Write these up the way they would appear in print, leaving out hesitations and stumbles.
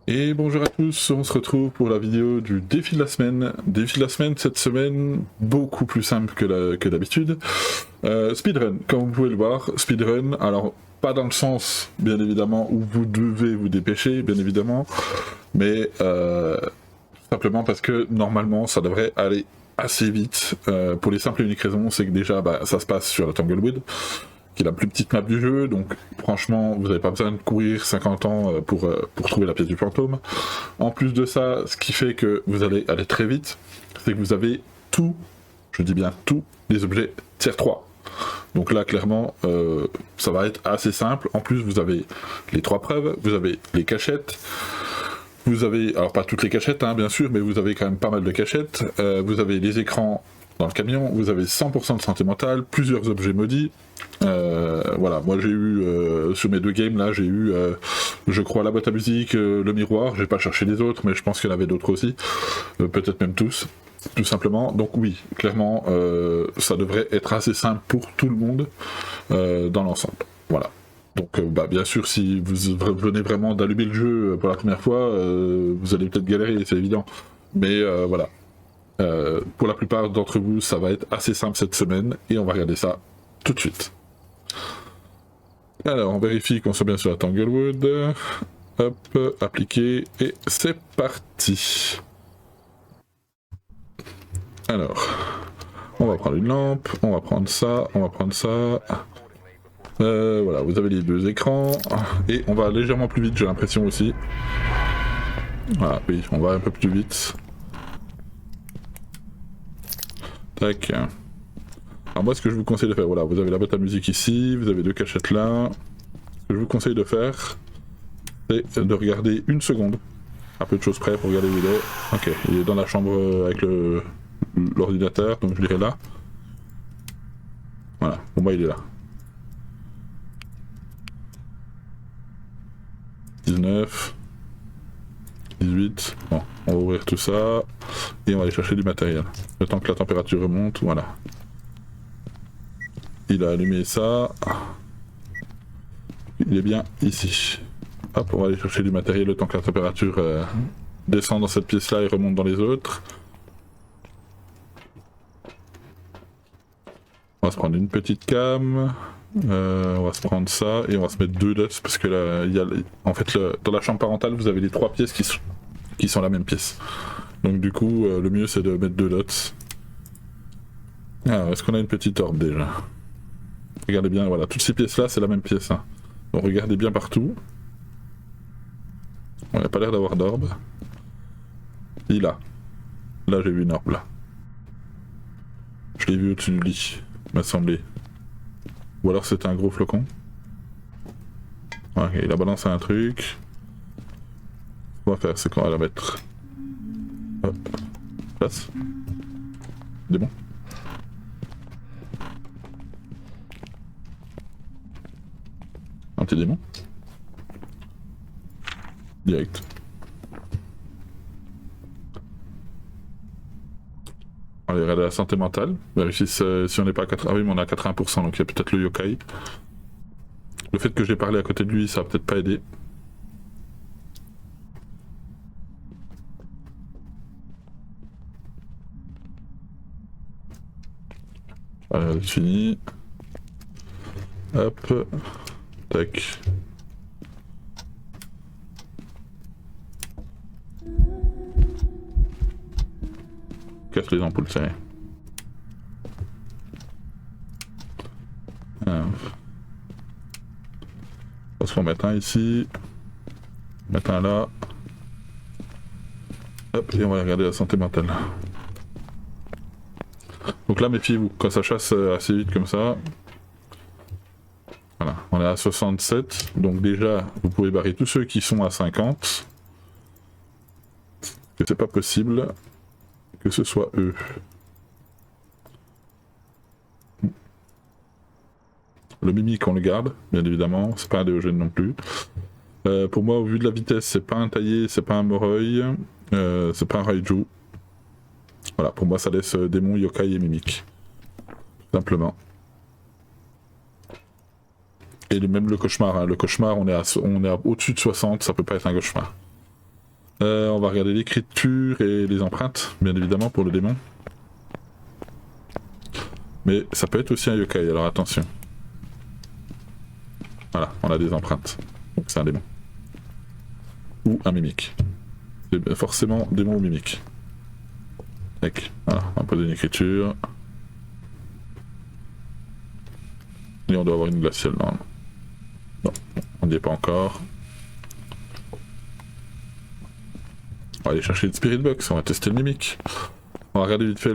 Et bonjour à tous, on se retrouve pour la vidéo du défi de la semaine. Défi de la semaine, cette semaine, beaucoup plus simple que d'habitude. Speedrun, comme vous pouvez le voir, speedrun, alors pas dans le sens, bien évidemment, où vous devez vous dépêcher, bien évidemment, mais simplement parce que normalement, ça devrait aller assez vite, pour les simples et uniques raisons, c'est que déjà, ça se passe sur la Tanglewood, qui est la plus petite map du jeu, donc franchement, vous n'avez pas besoin de courir 50 ans pour trouver la pièce du fantôme. En plus de ça, ce qui fait que vous allez aller très vite, c'est que vous avez tout, je dis bien tous, les objets tier 3. Donc là, clairement, ça va être assez simple. En plus, vous avez les 3 preuves, vous avez les cachettes, vous avez, alors pas toutes les cachettes, hein, bien sûr, mais vous avez quand même pas mal de cachettes. Vous avez les écrans dans le camion, vous avez 100% de santé mentale, plusieurs objets maudits. Voilà, moi j'ai eu, sur mes 2 games là, j'ai eu, je crois, la boîte à musique, le miroir, j'ai pas cherché les autres, mais je pense qu'il y en avait d'autres aussi, peut-être même tous, tout simplement. Donc oui, clairement, ça devrait être assez simple pour tout le monde dans l'ensemble. Voilà. Donc bien sûr, si vous venez vraiment d'allumer le jeu pour la première fois, vous allez peut-être galérer, c'est évident. Mais voilà. Pour la plupart d'entre vous, ça va être assez simple cette semaine, et on va regarder ça tout de suite. Alors, on vérifie qu'on soit bien sur la Tanglewood. Hop, appliquer, et c'est parti. Alors, on va prendre une lampe, on va prendre ça, on va prendre ça. Voilà, vous avez les 2 écrans, et on va légèrement plus vite, j'ai l'impression aussi. Voilà, oui, on va un peu plus vite. Tac. Alors moi, ce que je vous conseille de faire, voilà, vous avez la boîte à musique ici, vous avez 2 cachettes là. Ce que je vous conseille de faire, c'est de regarder une seconde, à peu de choses près, pour regarder où il est. Ok, il est dans la chambre avec l'ordinateur, donc je dirais là. Voilà, pour moi il est là. 19, 18, bon, on va ouvrir tout ça, et on va aller chercher du matériel. Le temps que la température remonte, voilà. Il a allumé ça. Il est bien ici. Hop, on va aller chercher du matériel le temps que la température descend dans cette pièce-là et remonte dans les autres. On va se prendre une petite cam. On va se prendre ça et on va se mettre 2 dots parce que là, en fait, dans la chambre parentale, vous avez les 3 pièces qui sont la même pièce. Donc du coup, le mieux c'est de mettre 2 dots. Alors, est-ce qu'on a une petite orbe déjà? Regardez bien, voilà, toutes ces pièces-là, c'est la même pièce. Hein. Donc regardez bien partout. On n'a pas l'air d'avoir d'orbe. Il a. Là, j'ai vu une orbe, là. Je l'ai vu au-dessus du lit, m'a semblé. Ou alors c'était un gros flocon. Ok, il a balancé un truc. Ce qu'on va faire, c'est qu'on va la mettre... Hop. Place. Démon. Un petit démon. Direct. Allez, regarder la santé mentale. Vérifier si on n'est pas à 80%. Ah oui, mais on est à 80%, donc il y a peut-être le yokai. Le fait que j'ai parlé à côté de lui, ça va peut-être pas aider. C'est fini. Hop. Tac. Casse les ampoules, c'est rien. On va se remettre un ici. Mettre un là. Hop, et on va regarder la santé mentale. Donc là, méfiez-vous, quand ça chasse assez vite comme ça. Voilà, on est à 67. Donc déjà, vous pouvez barrer tous ceux qui sont à 50. Que c'est pas possible que ce soit eux. Le mimique, on le garde, bien évidemment. C'est pas un déogène non plus. Pour moi, au vu de la vitesse, c'est pas un taillé, c'est pas un moroi, c'est pas un raiju. Voilà, pour moi, ça laisse démon, yokai et mimique. Simplement. Et même le cauchemar, hein. Le cauchemar, on est au-dessus de 60, ça peut pas être un cauchemar. On va regarder l'écriture et les empreintes, bien évidemment, pour le démon. Mais ça peut être aussi un yokai, alors attention. Voilà, on a des empreintes. Donc c'est un démon. Ou un mimique. C'est forcément démon ou mimique. Tac, voilà, on va poser une écriture. Et on doit avoir une glaciale normalement. Non, on n'y est pas encore. On va aller chercher une spirit box, on va tester le mimique. On va regarder vite fait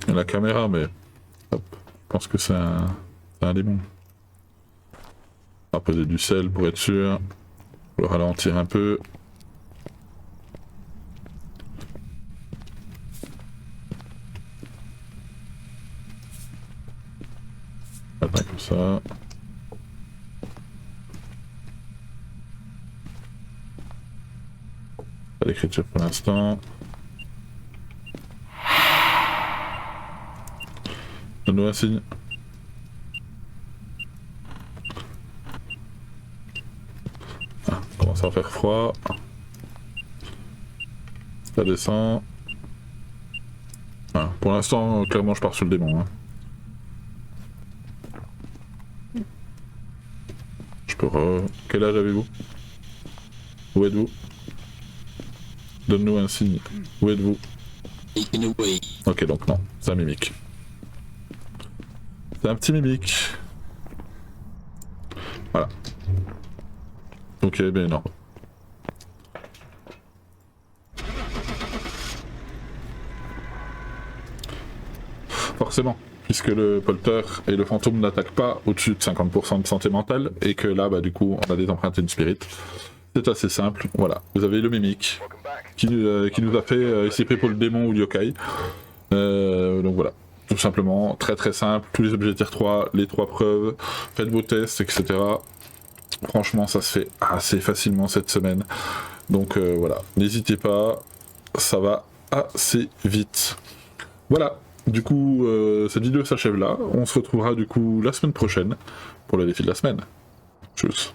la caméra, mais hop, je pense que c'est un démon. On va poser du sel pour être sûr. Le ralentir un peu. Attends, comme ça. Pas d'écriture pour l'instant. Donne-nous un signe. Ah, commence à faire froid. Ça descend. Ah, pour l'instant, clairement, je pars sur le démon. Hein. Je peux Quel âge avez-vous? Où êtes-vous? Donne-nous un signe. Où êtes-vous? Ok, donc non, c'est un mimique. C'est un petit mimique. Voilà. Ok, ben non. Forcément, puisque le polter et le fantôme n'attaquent pas au-dessus de 50% de santé mentale, et que là, bah du coup, on a des empreintes et une spirit. C'est assez simple, voilà. Vous avez le mimique, qui nous a fait essayer pour le démon ou le yokai. Donc voilà. Tout simplement, très très simple, tous les objets tier 3, les 3 preuves, faites vos tests, etc. Franchement, ça se fait assez facilement cette semaine. Donc voilà, n'hésitez pas, ça va assez vite. Voilà, du coup, cette vidéo s'achève là. On se retrouvera du coup la semaine prochaine pour le défi de la semaine. Tchuss.